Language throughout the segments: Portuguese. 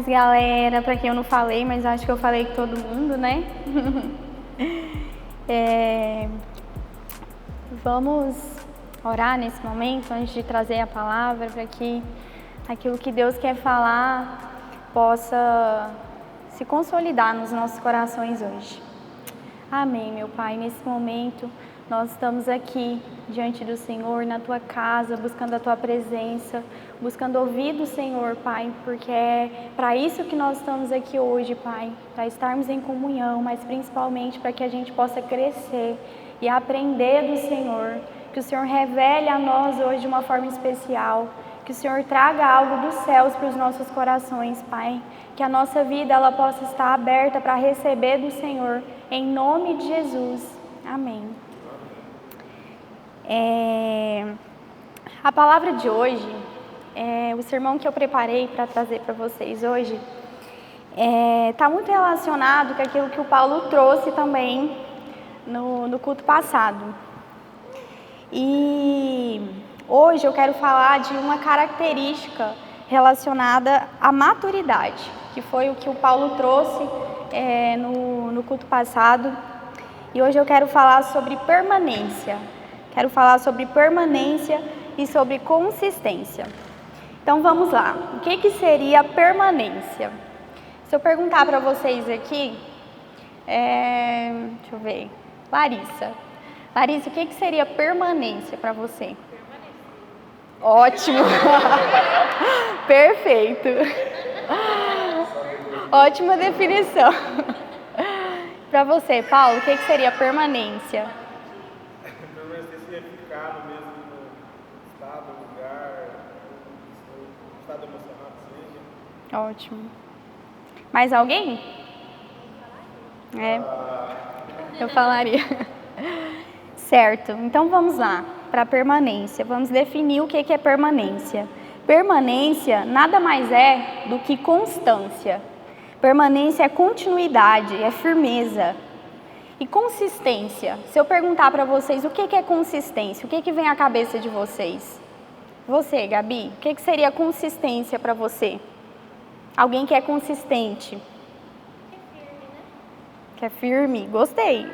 mais, galera? Para quem eu não falei, mas acho que eu falei com todo mundo, né? Vamos orar nesse momento, antes de trazer a palavra, para que aquilo que Deus quer falar possa se consolidar nos nossos corações hoje. Amém, meu Pai. Nesse momento, nós estamos aqui diante do Senhor, na Tua casa, buscando a Tua presença, buscando ouvir do Senhor, Pai, porque é para isso que nós estamos aqui hoje, Pai, para estarmos em comunhão, mas principalmente para que a gente possa crescer e aprender do Senhor, que o Senhor revele a nós hoje de uma forma especial, que o Senhor traga algo dos céus para os nossos corações, Pai, que a nossa vida ela possa estar aberta para receber do Senhor, em nome de Jesus. Amém. A palavra de hoje, o sermão que eu preparei para trazer para vocês hoje, está muito relacionado com aquilo que o Paulo trouxe também no culto passado. E hoje eu quero falar de uma característica relacionada à maturidade, que foi o que o Paulo trouxe no culto passado. E hoje eu quero falar sobre permanência. Quero falar sobre permanência e sobre consistência. Então vamos lá. O que seria permanência? Se eu perguntar para vocês aqui, deixa eu ver. Larissa, o que seria permanência para você? Ótimo! Perfeito! Ótima definição! Para você, Paulo, o que seria permanência? Permanência seria ficar no mesmo estado, lugar, estado emocional que seja. Ótimo. Mais alguém? Eu falaria. Certo, então vamos lá para permanência. Vamos definir o que é permanência. Permanência nada mais é do que constância. Permanência é continuidade, é firmeza. E consistência, se eu perguntar para vocês o que é consistência, o que vem à cabeça de vocês? Você, Gabi, o que seria consistência para você? Alguém que é consistente. Que é firme, gostei.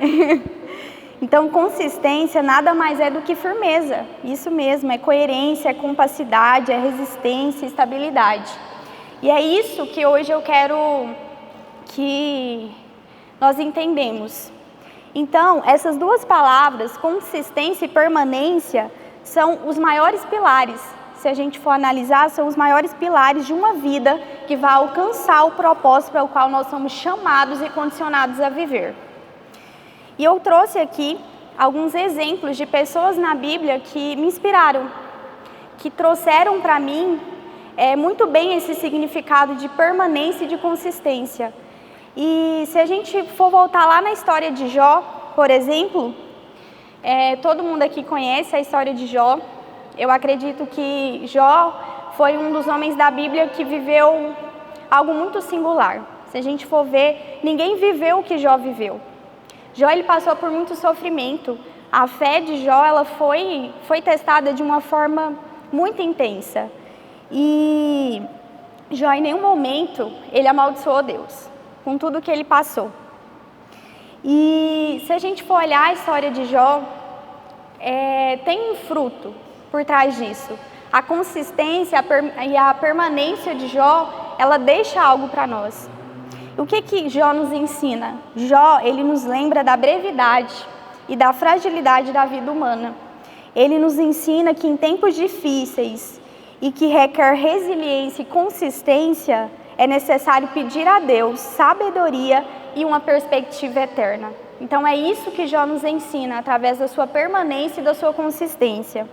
Então, consistência nada mais é do que firmeza. Isso mesmo, é coerência, é compacidade, é resistência, estabilidade. E é isso que hoje eu quero que nós entendemos. Então, essas duas palavras, consistência e permanência, são os maiores pilares. Se a gente for analisar, são os maiores pilares de uma vida que vai alcançar o propósito para o qual nós somos chamados e condicionados a viver. E eu trouxe aqui alguns exemplos de pessoas na Bíblia que me inspiraram, que trouxeram para mim muito bem esse significado de permanência e de consistência. E se a gente for voltar lá na história de Jó, por exemplo, todo mundo aqui conhece a história de Jó. Eu acredito que Jó foi um dos homens da Bíblia que viveu algo muito singular. Se a gente for ver, ninguém viveu o que Jó viveu. Jó ele passou por muito sofrimento. A fé de Jó ela foi testada de uma forma muito intensa. E Jó em nenhum momento ele amaldiçoou Deus com tudo que ele passou. E se a gente for olhar a história de Jó, tem um fruto por trás disso. A consistência e a permanência de Jó, ela deixa algo para nós. O que Jó nos ensina? Jó, ele nos lembra da brevidade e da fragilidade da vida humana. Ele nos ensina que em tempos difíceis e que requer resiliência e consistência, é necessário pedir a Deus sabedoria e uma perspectiva eterna. Então é isso que Jó nos ensina, através da sua permanência e da sua consistência.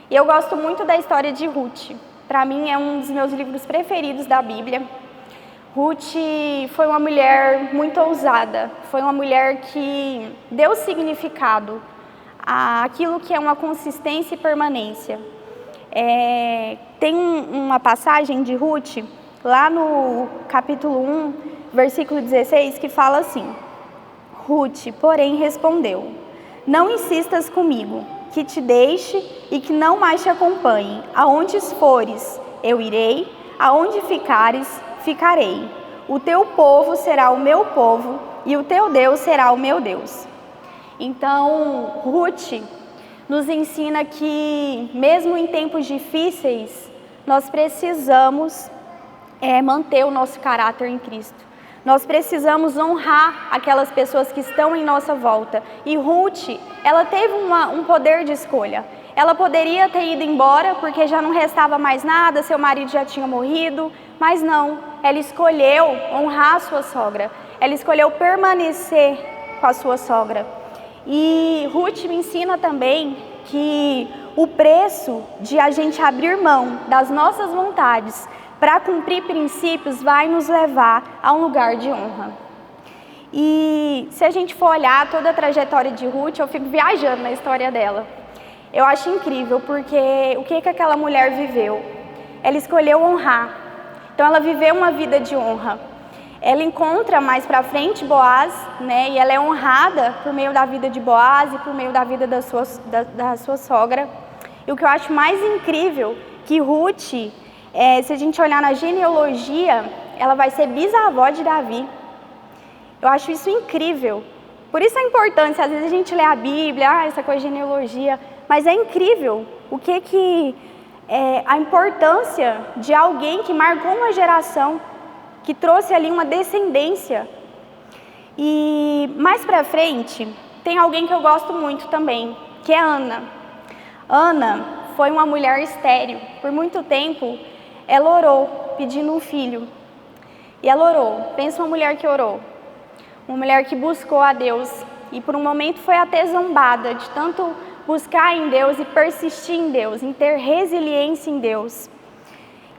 E eu gosto muito da história de Ruth. Para mim é um dos meus livros preferidos da Bíblia. Ruth foi uma mulher muito ousada, foi uma mulher que deu significado àquilo que é uma consistência e permanência. Tem uma passagem de Ruth, lá no capítulo 1, versículo 16, que fala assim: Ruth, porém, respondeu: não insistas comigo, que te deixe e que não mais te acompanhe. Aonde fores, eu irei, aonde ficares, ficarei. O teu povo será o meu povo e o teu Deus será o meu Deus. Então, Ruth nos ensina que, mesmo em tempos difíceis, nós precisamos manter o nosso caráter em Cristo. Nós precisamos honrar aquelas pessoas que estão em nossa volta. E Ruth, ela teve um poder de escolha. Ela poderia ter ido embora porque já não restava mais nada, seu marido já tinha morrido, mas não, ela escolheu honrar a sua sogra. Ela escolheu permanecer com a sua sogra. E Ruth me ensina também que o preço de a gente abrir mão das nossas vontades para cumprir princípios vai nos levar a um lugar de honra. E se a gente for olhar toda a trajetória de Ruth, eu fico viajando na história dela. Eu acho incrível, porque o que aquela mulher viveu? Ela escolheu honrar. Então ela viveu uma vida de honra. Ela encontra mais para frente Boaz, né? E ela é honrada por meio da vida de Boaz e por meio da vida da sua sogra. E o que eu acho mais incrível, que Ruth, se a gente olhar na genealogia, ela vai ser bisavó de Davi. Eu acho isso incrível. Por isso a importância, às vezes a gente lê a Bíblia, essa coisa de genealogia, mas é incrível o que a importância de alguém que marcou uma geração, que trouxe ali uma descendência. E mais pra frente, tem alguém que eu gosto muito também, que é Ana. Ana foi uma mulher estéril. Por muito tempo, ela orou, pedindo um filho. E ela orou. Pensa uma mulher que orou. Uma mulher que buscou a Deus. E por um momento foi até zombada de tanto buscar em Deus e persistir em Deus, em ter resiliência em Deus.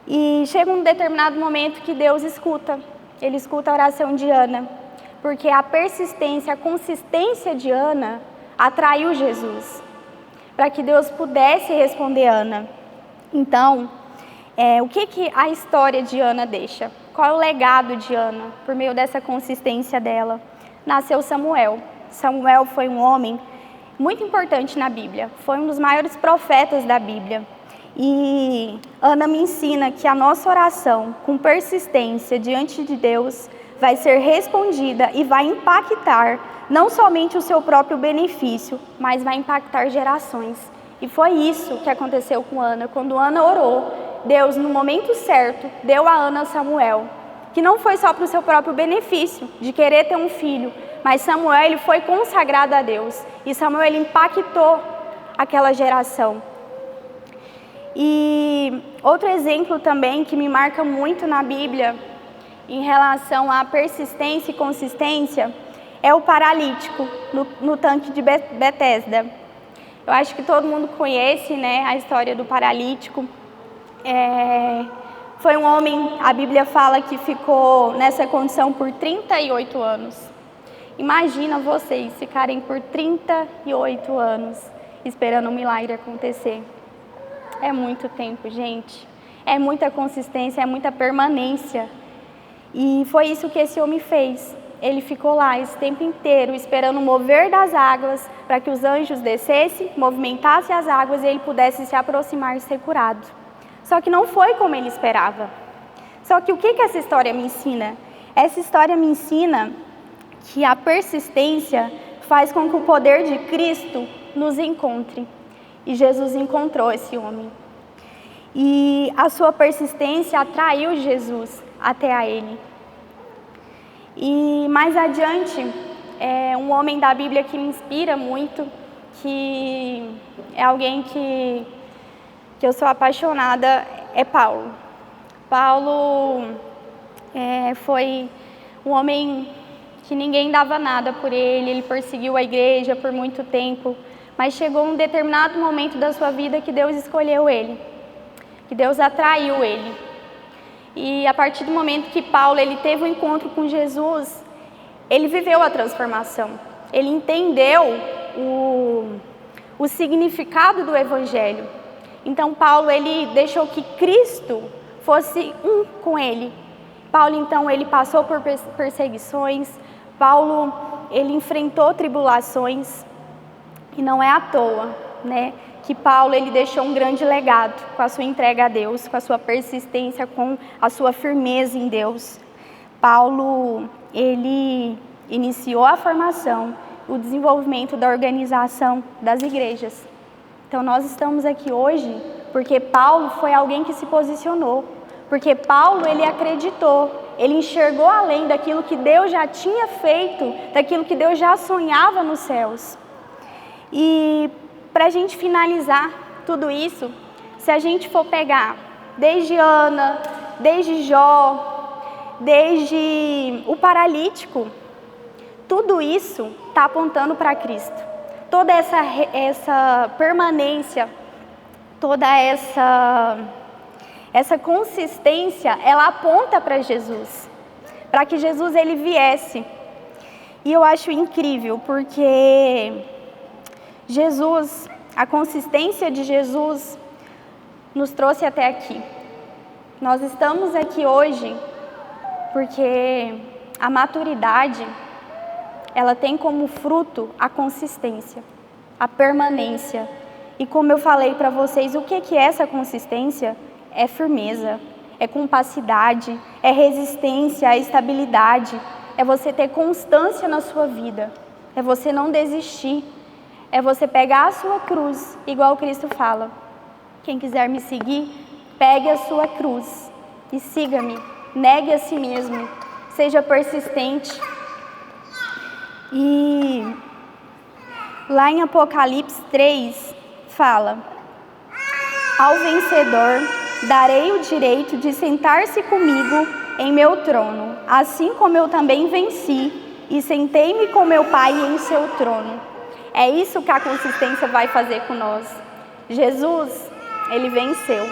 E chega um determinado momento que Deus escuta. Ele escuta a oração de Ana. Porque a persistência, a consistência de Ana atraiu Jesus. Para que Deus pudesse responder Ana. Então, o que a história de Ana deixa? Qual é o legado de Ana, por meio dessa consistência dela? Nasceu Samuel. Samuel foi um homem muito importante na Bíblia. Foi um dos maiores profetas da Bíblia. E Ana me ensina que a nossa oração, com persistência diante de Deus, vai ser respondida e vai impactar não somente o seu próprio benefício, mas vai impactar gerações. E foi isso que aconteceu com Ana. Quando Ana orou, Deus, no momento certo, deu a Ana Samuel, que não foi só para o seu próprio benefício, de querer ter um filho, mas Samuel ele foi consagrado a Deus. E Samuel ele impactou aquela geração. E outro exemplo também que me marca muito na Bíblia, em relação à persistência e consistência, é o paralítico no tanque de Betesda. Eu acho que todo mundo conhece, né, a história do paralítico. Foi um homem, a Bíblia fala que ficou nessa condição por 38 anos. Imagina vocês ficarem por 38 anos esperando um milagre acontecer. É muito tempo, gente. É muita consistência, é muita permanência. E foi isso que esse homem fez. Ele ficou lá esse tempo inteiro esperando o mover das águas para que os anjos descessem, movimentassem as águas e ele pudesse se aproximar e ser curado. Só que não foi como ele esperava. Só que o que essa história me ensina? Essa história me ensina que a persistência faz com que o poder de Cristo nos encontre. E Jesus encontrou esse homem. E a sua persistência atraiu Jesus até a ele. E mais adiante, um homem da Bíblia que me inspira muito, que é alguém que eu sou apaixonada, é Paulo. Paulo foi um homem que ninguém dava nada por ele perseguiu a igreja por muito tempo, mas chegou um determinado momento da sua vida que Deus escolheu ele, que Deus atraiu ele. E a partir do momento que Paulo ele teve um encontro com Jesus, ele viveu a transformação. Ele entendeu o significado do Evangelho. Então Paulo ele deixou que Cristo fosse um com ele. Paulo então ele passou por perseguições. Paulo ele enfrentou tribulações. E não é à toa, né, que Paulo ele deixou um grande legado com a sua entrega a Deus, com a sua persistência, com a sua firmeza em Deus. Paulo, ele iniciou a formação, o desenvolvimento da organização das igrejas. Então nós estamos aqui hoje porque Paulo foi alguém que se posicionou, porque Paulo ele acreditou, ele enxergou além daquilo que Deus já tinha feito, daquilo que Deus já sonhava nos céus. E para a gente finalizar tudo isso, se a gente for pegar desde Ana, desde Jó, desde o paralítico, tudo isso está apontando para Cristo. Toda essa permanência, toda essa consistência, ela aponta para Jesus, para que Jesus ele viesse. E eu acho incrível, porque Jesus, a consistência de Jesus nos trouxe até aqui. Nós estamos aqui hoje porque a maturidade, ela tem como fruto a consistência, a permanência. E como eu falei para vocês, o que é essa consistência? É firmeza, é compassividade, é resistência, é estabilidade, é você ter constância na sua vida, é você não desistir, é você pegar a sua cruz, igual Cristo fala. Quem quiser me seguir, pegue a sua cruz e siga-me, negue a si mesmo, seja persistente. E lá em Apocalipse 3 fala: ao vencedor darei o direito de sentar-se comigo em meu trono, assim como eu também venci e sentei-me com meu Pai em seu trono. É isso que a consistência vai fazer com nós. Jesus, ele venceu.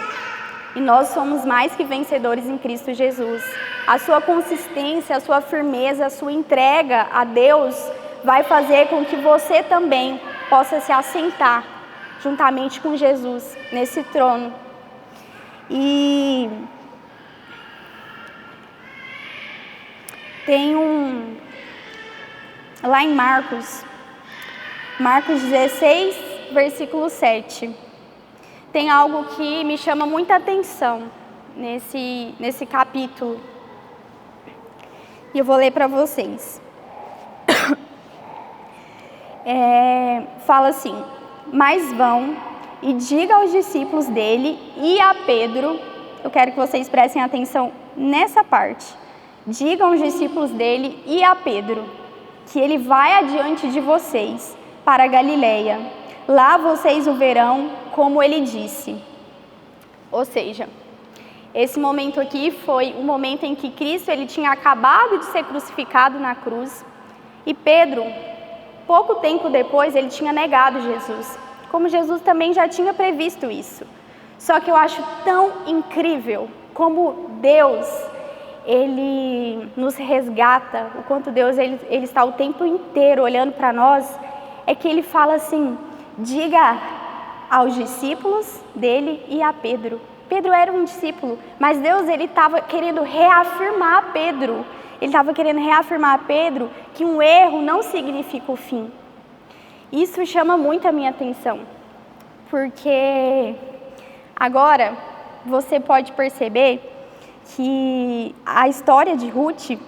E nós somos mais que vencedores em Cristo Jesus. A sua consistência, a sua firmeza, a sua entrega a Deus vai fazer com que você também possa se assentar juntamente com Jesus nesse trono. E tem lá em Marcos 16, versículo 7. Tem algo que me chama muita atenção nesse capítulo. E eu vou ler para vocês. Fala assim: mas vão e diga aos discípulos dele e a Pedro, eu quero que vocês prestem atenção nessa parte. Digam aos discípulos dele e a Pedro que ele vai adiante de vocês para a Galileia. Lá vocês o verão, como ele disse. Ou seja, esse momento aqui foi um momento em que Cristo ele tinha acabado de ser crucificado na cruz. E Pedro, pouco tempo depois, ele tinha negado Jesus. Como Jesus também já tinha previsto isso. Só que eu acho tão incrível como Deus, ele nos resgata, o quanto Deus ele está o tempo inteiro olhando para nós, é que ele fala assim: diga aos discípulos dele e a Pedro. Pedro era um discípulo, mas Deus ele estava querendo reafirmar a Pedro. Ele estava querendo reafirmar a Pedro que um erro não significa o fim. Isso chama muito a minha atenção, porque agora você pode perceber que a história de Ruth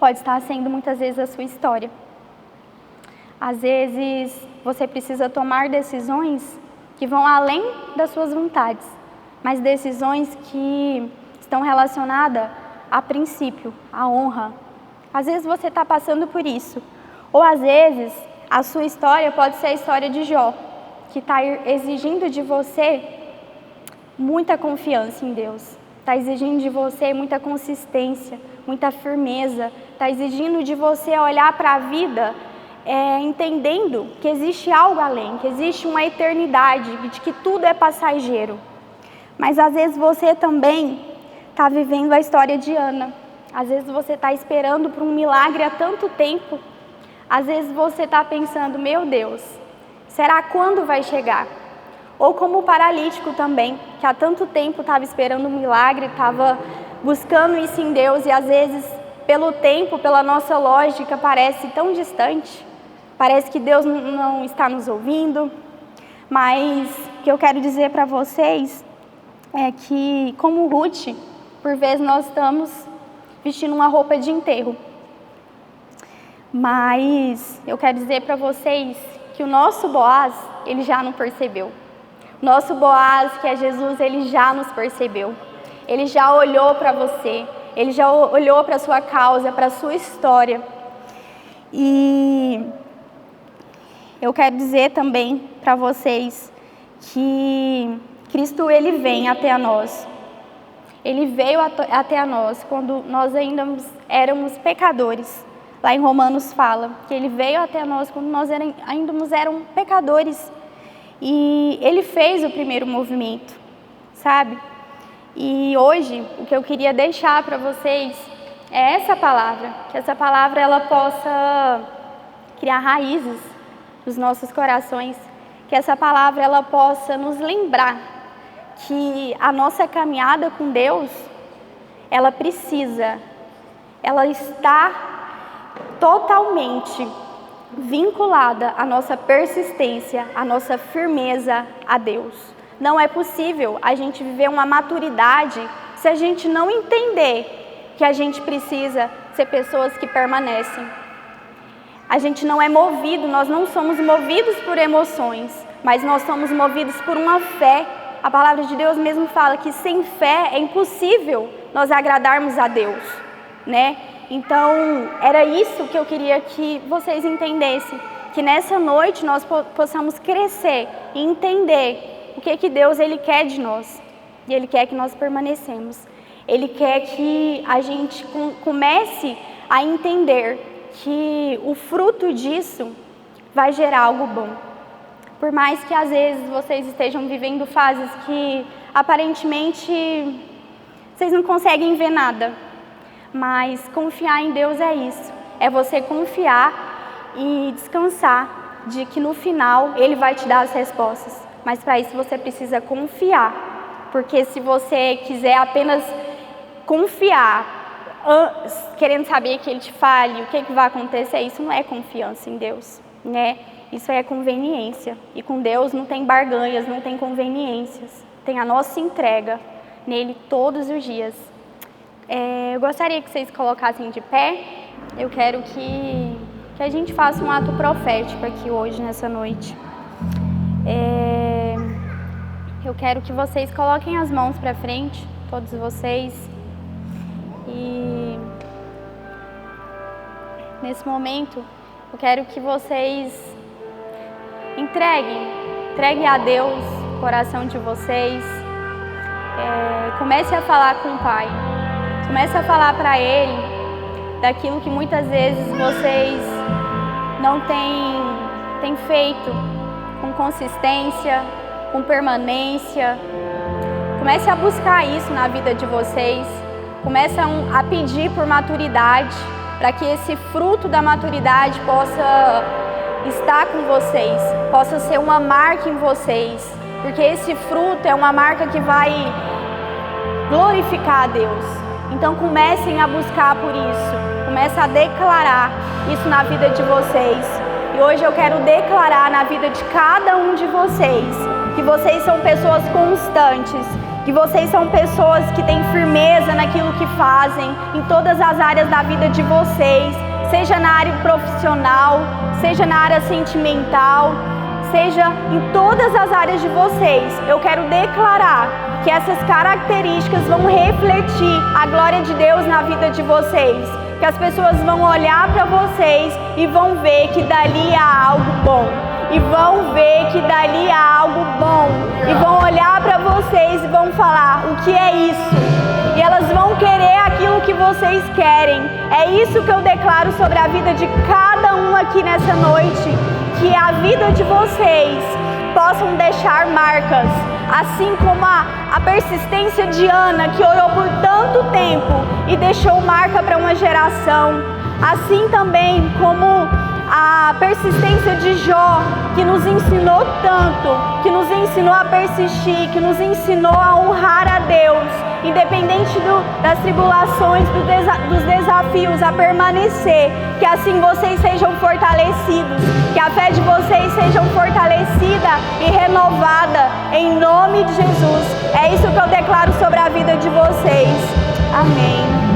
pode estar sendo muitas vezes a sua história. Às vezes você precisa tomar decisões que vão além das suas vontades, mas decisões que estão relacionadas a princípio, a honra. Às vezes você está passando por isso, ou às vezes a sua história pode ser a história de Jó, que está exigindo de você muita confiança em Deus, está exigindo de você muita consistência, muita firmeza, está exigindo de você olhar para a vida entendendo que existe algo além, que existe uma eternidade, de que tudo é passageiro. Mas às vezes você também está vivendo a história de Ana. Às vezes você está esperando por um milagre há tanto tempo. Às vezes você está pensando: meu Deus, será quando vai chegar? Ou como o paralítico também, que há tanto tempo estava esperando um milagre, estava buscando isso em Deus, e às vezes, pelo tempo, pela nossa lógica, parece tão distante. Parece que Deus não está nos ouvindo. Mas o que eu quero dizer para vocês é que, como Ruth, por vezes nós estamos vestindo uma roupa de enterro. Mas eu quero dizer para vocês que o nosso Boaz, ele já não percebeu. Nosso Boaz, que é Jesus, ele já nos percebeu. Ele já olhou para você, ele já olhou para a sua causa, para a sua história. E eu quero dizer também para vocês que Cristo, ele vem até nós. Ele veio até nós quando nós ainda éramos pecadores. Lá em Romanos fala que ele veio até nós quando nós ainda éramos pecadores. E ele fez o primeiro movimento, sabe? E hoje, o que eu queria deixar para vocês é essa palavra. Que essa palavra ela possa criar raízes nos nossos corações. Que essa palavra ela possa nos lembrar que a nossa caminhada com Deus, ela está totalmente vinculada à nossa persistência, à nossa firmeza a Deus. Não é possível a gente viver uma maturidade se a gente não entender que a gente precisa ser pessoas que permanecem. A gente não é movido, nós não somos movidos por emoções, mas nós somos movidos por uma fé. A palavra de Deus mesmo fala que sem fé é impossível nós agradarmos a Deus, né? Então, era isso que eu queria que vocês entendessem, que nessa noite nós possamos crescer e entender o que Deus ele quer de nós. E Ele quer que nós permanecemos. Ele quer que a gente comece a entender que o fruto disso vai gerar algo bom. Por mais que às vezes vocês estejam vivendo fases que aparentemente vocês não conseguem ver nada. Mas confiar em Deus é isso. É você confiar e descansar de que no final Ele vai te dar as respostas. Mas para isso você precisa confiar. Porque se você quiser apenas confiar, querendo saber que Ele te fale, o que vai acontecer, isso não é confiança em Deus, né? Isso é conveniência. E com Deus não tem barganhas, não tem conveniências. Tem a nossa entrega nele todos os dias. Eu gostaria que vocês colocassem de pé. Eu quero que a gente faça um ato profético aqui hoje, nessa noite. Eu quero que vocês coloquem as mãos para frente, todos vocês. E nesse momento, eu quero que vocês entreguem a Deus o coração de vocês. Comece a falar com o Pai. Comece a falar para Ele daquilo que muitas vezes vocês não têm feito com consistência, com permanência. Comece a buscar isso na vida de vocês. Comece a pedir por maturidade, para que esse fruto da maturidade possa estar com vocês, possa ser uma marca em vocês. Porque esse fruto é uma marca que vai glorificar a Deus. Então comecem a buscar por isso, comecem a declarar isso na vida de vocês. E hoje eu quero declarar na vida de cada um de vocês, que vocês são pessoas constantes, que vocês são pessoas que têm firmeza naquilo que fazem, em todas as áreas da vida de vocês, seja na área profissional, seja na área sentimental, seja em todas as áreas de vocês. Eu quero declarar que essas características vão refletir a glória de Deus na vida de vocês. Que as pessoas vão olhar para vocês e vão ver que dali há algo bom. E vão ver que dali há algo bom. E vão olhar para vocês e vão falar: o que é isso? E elas vão querer aquilo que vocês querem. É isso que eu declaro sobre a vida de cada um aqui nessa noite. Que a vida de vocês possam deixar marcas, assim como a persistência de Ana, que orou por tanto tempo e deixou marca para uma geração, assim também como a persistência de Jó, que nos ensinou tanto, que nos ensinou a persistir, que nos ensinou a honrar a Deus, independente das tribulações, dos desafios, a permanecer. Que assim vocês sejam fortalecidos, que a fé de vocês seja fortalecida e renovada, em nome de Jesus. É isso que eu declaro sobre a vida de vocês. Amém.